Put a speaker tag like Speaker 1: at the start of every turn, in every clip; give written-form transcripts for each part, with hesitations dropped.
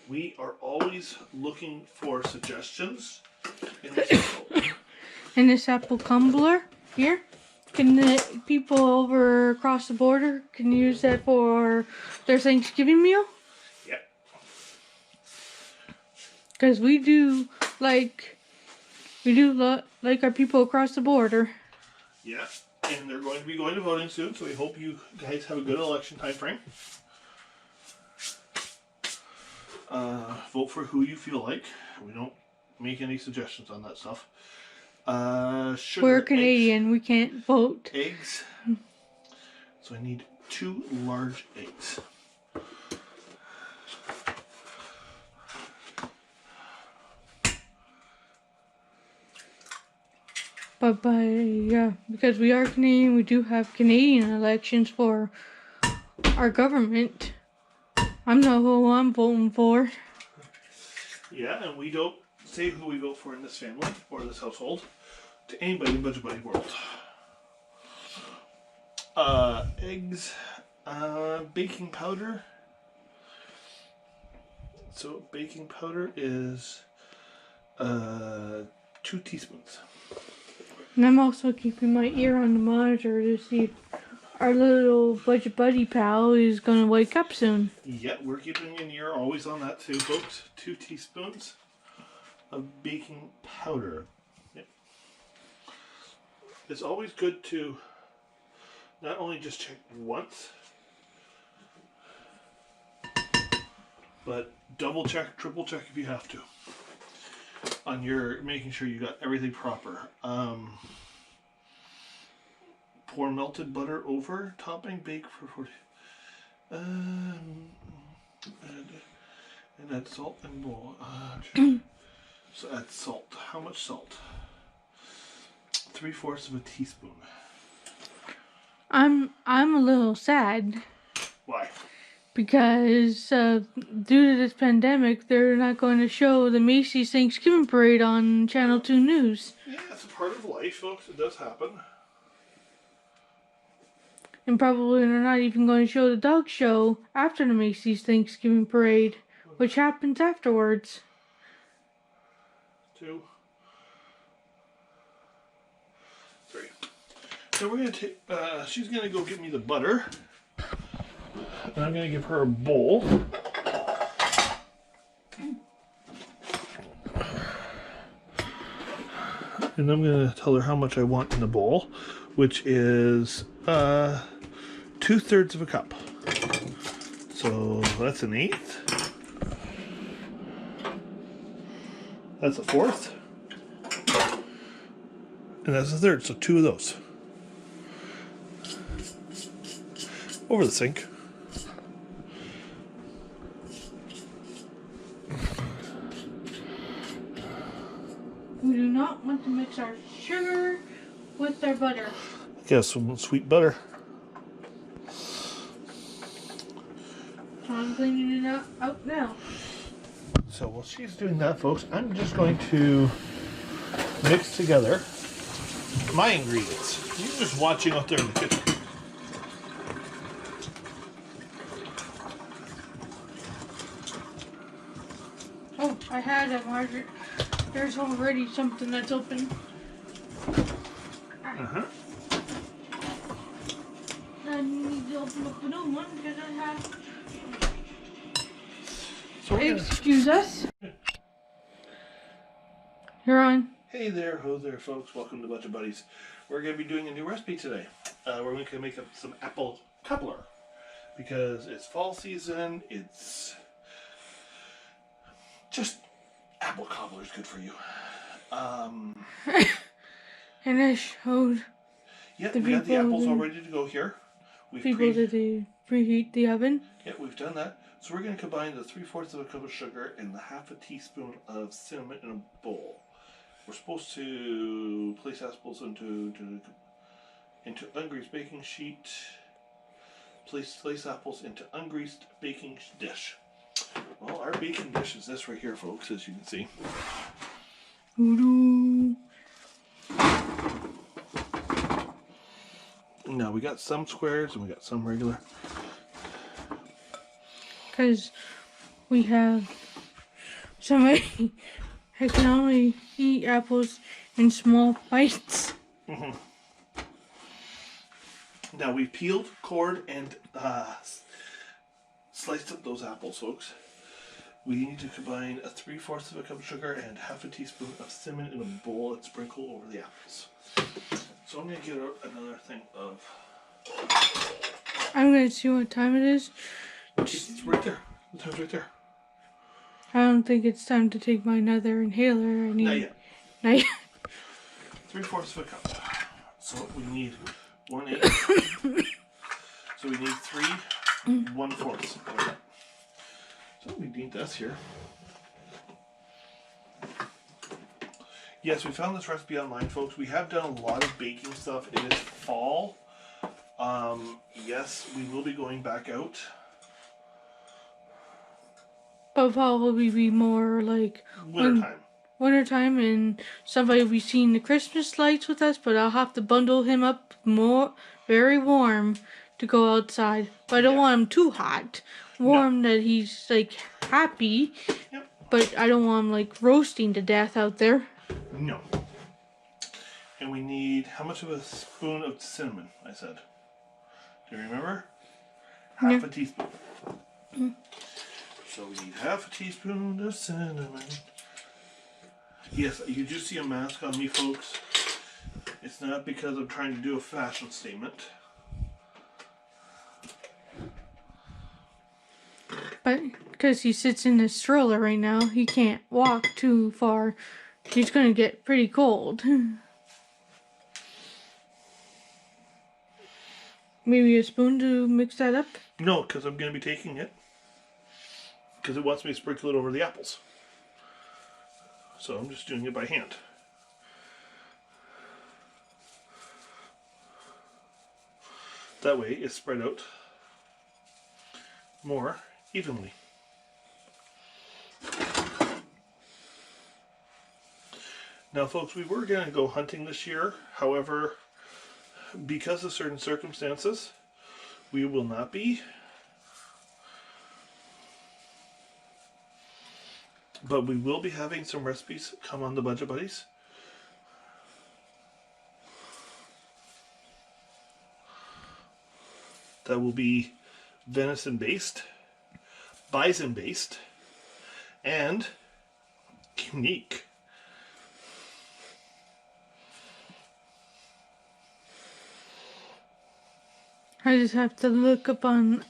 Speaker 1: We are always looking for suggestions in this episode.
Speaker 2: In this apple tumbler here, can the people over across the border can use that for their Thanksgiving meal?
Speaker 1: Yeah.
Speaker 2: Because we do like our people across the border.
Speaker 1: Yeah. And they're going to be going to voting soon, so we hope you guys have a good election time frame. Vote for who you feel like. We don't make any suggestions on that stuff. Sugar,
Speaker 2: We're Canadian.
Speaker 1: eggs,
Speaker 2: We can't vote.
Speaker 1: Eggs. So I need 2 large eggs.
Speaker 2: But because we are Canadian, we do have Canadian elections for our government. I know who I'm voting for.
Speaker 1: Yeah, and we don't say who we vote for in this family or this household to anybody in Budget Buddy World. Eggs, baking powder. So baking powder is 2 teaspoons.
Speaker 2: And I'm also keeping my ear on the monitor to see if our little Budget Buddy pal is going to wake up soon.
Speaker 1: Yeah, we're keeping an ear always on that too, folks. 2 teaspoons of baking powder. Yep. It's always good to not only just check once, but double check, triple check if you have to. On your making sure you got everything proper. Pour melted butter over topping, bake for 40. And add salt and bowl. So add salt. How much salt? 3/4 of a teaspoon.
Speaker 2: I'm a little sad.
Speaker 1: Why?
Speaker 2: Because due to this pandemic, they're not going to show the Macy's Thanksgiving Parade on Channel 2 News.
Speaker 1: Yeah, it's a part of life, folks. It does happen.
Speaker 2: And probably they're not even going to show the dog show after the Macy's Thanksgiving Parade, which happens afterwards.
Speaker 1: 2, 3. So we're going to take, she's going to go get me the butter. And I'm going to give her a bowl. And I'm going to tell her how much I want in the bowl, which is 2/3 of a cup. So that's 1/8. That's 1/4. And that's 1/3, so 2 of those. Over the sink.
Speaker 2: We do not want to mix our sugar with our butter.
Speaker 1: Yes, some sweet butter.
Speaker 2: So I'm cleaning it out now.
Speaker 1: So while she's doing that, folks, I'm just going to mix together my ingredients. You're just watching out there in the kitchen.
Speaker 2: Oh, I had a margarine. There's already something that's open.
Speaker 1: Uh-huh.
Speaker 2: I need to open up the new one because I have...
Speaker 1: So we're gonna...
Speaker 2: Excuse us. You're on.
Speaker 1: Hey there, ho there, folks. Welcome to Budget Buddies. We're going to be doing a new recipe today. We're going to make up some apple cobbler because it's fall season. It's just apple cobbler is good for you.
Speaker 2: And I showed
Speaker 1: Yeah,
Speaker 2: the
Speaker 1: we got the
Speaker 2: people
Speaker 1: apples all ready to go here. We've
Speaker 2: people that they preheat the oven.
Speaker 1: Yeah, we've done that. So we're going to combine the 3/4 of a cup of sugar and the 1/2 teaspoon of cinnamon in a bowl. We're supposed to place apples into ungreased baking sheet. Place apples into ungreased baking dish. Well, our baking dish is this right here, folks, as you can see. Now we got some squares and we got some regular.
Speaker 2: Because we have somebody I can only eat apples in small bites.
Speaker 1: Mm-hmm. Now we've peeled, cored, and sliced up those apples, folks. We need to combine 3/4 of a cup of sugar and half a teaspoon of cinnamon in a bowl and sprinkle over the apples. So I'm going to get another thing of...
Speaker 2: I'm going to see what time it is.
Speaker 1: It's right there. The time's right there.
Speaker 2: I don't think it's time to take my another inhaler.
Speaker 1: Not yet.
Speaker 2: Not yet.
Speaker 1: 3/4 of a cup. So we need 1/8. So we need 3 1/4. So we need this here. Yes, we found this recipe online, folks. We have done a lot of baking stuff. It is fall. Yes, we will be going back out.
Speaker 2: But probably be more like
Speaker 1: Wintertime.
Speaker 2: Wintertime, and somebody will be seeing the Christmas lights with us, but I'll have to bundle him up very warm to go outside. But I don't want him too hot. Warm that he's like happy.
Speaker 1: Yep.
Speaker 2: But I don't want him like roasting to death out there.
Speaker 1: No. And we need, how much of a spoon of cinnamon, I said? Do you remember? Half a teaspoon. So we need half a teaspoon of cinnamon. Yes, you do see a mask on me, folks. It's not because I'm trying to do a fashion statement.
Speaker 2: But because he sits in his stroller right now, he can't walk too far. He's going to get pretty cold. Maybe a spoon to mix that up?
Speaker 1: No, because I'm going to be taking it. Because it wants me to sprinkle it over the apples. So I'm just doing it by hand. That way it's spread out more evenly. Now, folks, we were going to go hunting this year. However, because of certain circumstances, we will not be. But we will be having some recipes come on the Budget Buddies. That will be venison based, bison based, and unique.
Speaker 2: I just have to look up on...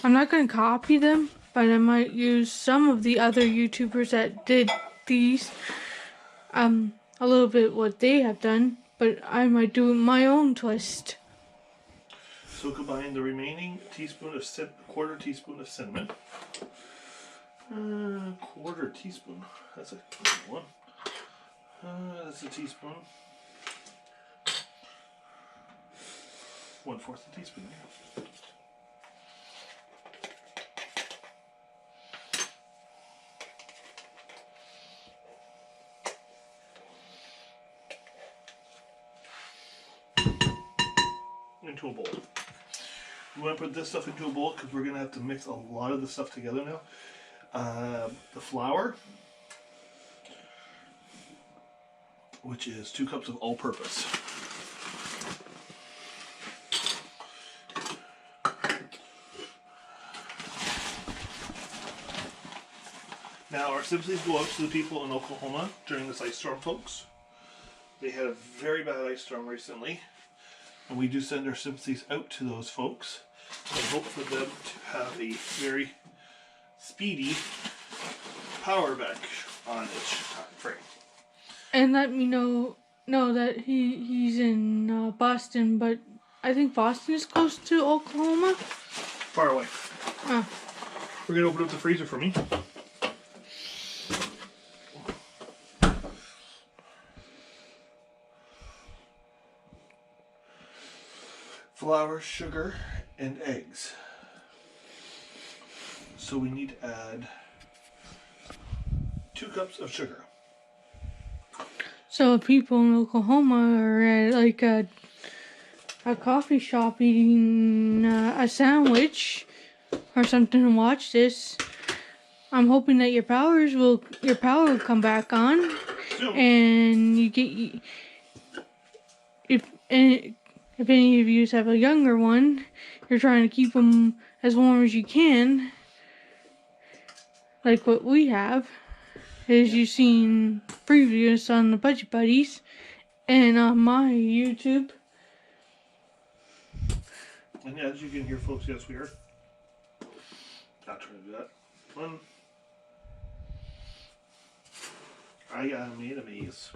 Speaker 2: I'm not going to copy them, but I might use some of the other YouTubers that did these. A little bit what they have done, but I might do my own twist.
Speaker 1: So combine the remaining quarter teaspoon of cinnamon. Quarter teaspoon. That's a good one. That's a teaspoon. 1/4 a teaspoon. Yeah. Into a bowl. We want to put this stuff into a bowl because we're going to have to mix a lot of the stuff together now. The flour, which is 2 cups of all-purpose. Now, our sympathies go out to the people in Oklahoma during this ice storm, folks. They had a very bad ice storm recently. And we do send our sympathies out to those folks and hope for them to have a very speedy power back on each time frame.
Speaker 2: And let me know that he's in Boston, but I think Boston is close to Oklahoma.
Speaker 1: Far away.
Speaker 2: Oh.
Speaker 1: We're going to open up the freezer for me. Flour, sugar, and eggs. So we need to add 2 cups of sugar.
Speaker 2: So if people in Oklahoma are at like a coffee shop eating a sandwich or something and watch this, I'm hoping that your power will come back on,
Speaker 1: Soon.
Speaker 2: and you get if any of you have a younger one, you're trying to keep them as warm as you can, like what we have, as you've seen previous on the Budget Buddies and on my YouTube.
Speaker 1: And as you can hear, folks, yes, we are not trying to do that. One. I made a maze.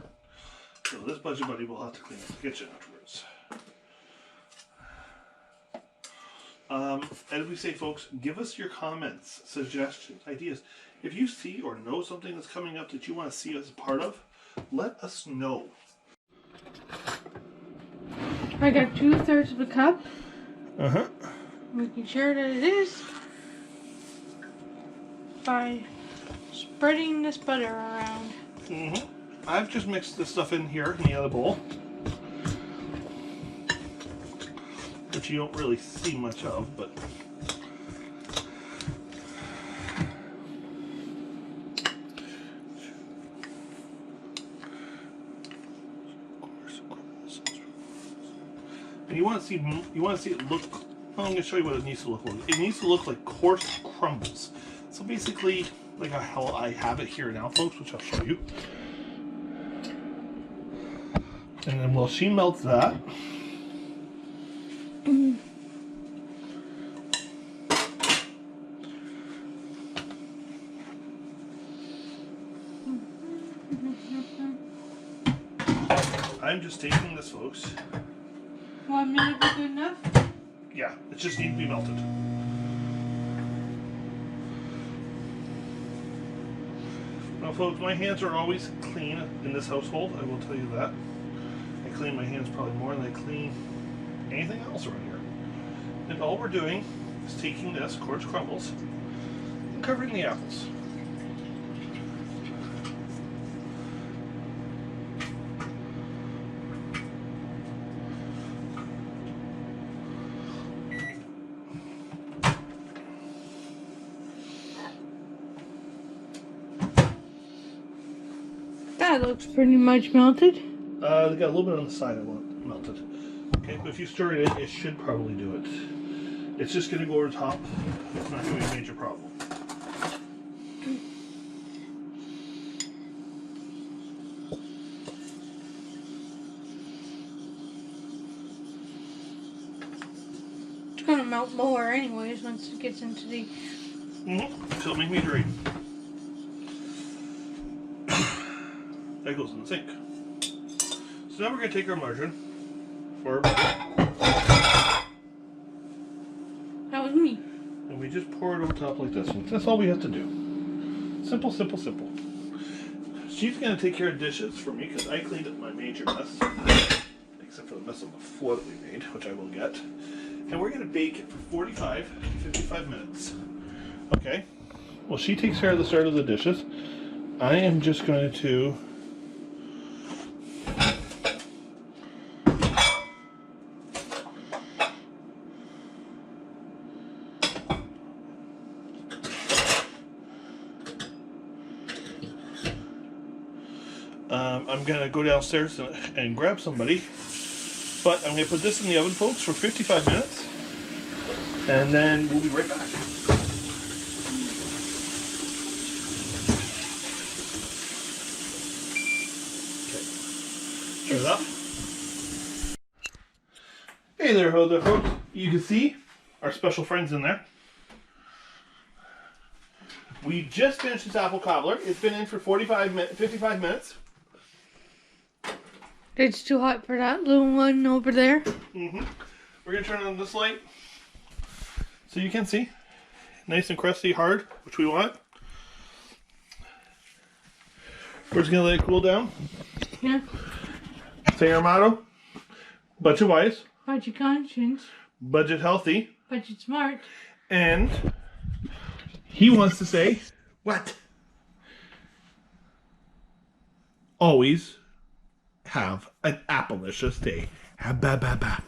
Speaker 1: So this Budget Buddy will have to clean up the kitchen afterwards. As we say, folks, give us your comments, suggestions, ideas. If you see or know something that's coming up that you want to see us a part of, let us know.
Speaker 2: I got 2/3 of a cup.
Speaker 1: Uh-huh.
Speaker 2: Making sure that it is by spreading this butter around.
Speaker 1: Mm-hmm. I've just mixed this stuff in here in the other bowl, which you don't really see much of, but and you want to see it look. Well, I'm going to show you what it needs to look like. It needs to look like coarse crumbles. So basically, like how I have it here now, folks, which I'll show you. And then while she melts that, I'm just taking this, folks.
Speaker 2: 1 minute be good enough?
Speaker 1: Yeah, it just needs to be melted. Now, folks, my hands are always clean in this household, I will tell you that. I clean my hands probably more than I clean anything else around here. And all we're doing is taking this, coarse crumbles, and covering the apples.
Speaker 2: That looks pretty much melted.
Speaker 1: They got a little bit on the side I want melted. Okay, but if you stir it in, it should probably do it. It's just going to go over the top. It's not going to be a major problem.
Speaker 2: It's gonna melt more anyways once it gets into the...
Speaker 1: So it'll make me drain. That goes in the sink. So now we're going to take our margarine, or
Speaker 2: That was me.
Speaker 1: and we just pour it over top like this. That's all we have to do. Simple, simple, simple. She's going to take care of dishes for me because I cleaned up my major mess, except for the mess on the floor that we made, which I will get. And we're going to bake it for 45 to 55 minutes. Okay? Well, she takes care of the start of the dishes. I am just going to I'm gonna go downstairs and grab somebody, but I'm gonna put this in the oven, folks, for 55 minutes, and then we'll be right back. Okay. Turn it up. Hey there, folks. You can see our special friends in there. We just finished this apple cobbler. It's been in for 55 minutes.
Speaker 2: It's too hot for that little one over there.
Speaker 1: Mm-hmm. We're going to turn on this light so you can see. Nice and crusty, hard, which we want. We're just going to let it cool down.
Speaker 2: Yeah.
Speaker 1: Say our motto. Budget wise.
Speaker 2: Budget conscious.
Speaker 1: Budget healthy.
Speaker 2: Budget smart.
Speaker 1: And he wants to say, what? Always have an Applicious day. Ba ba ba.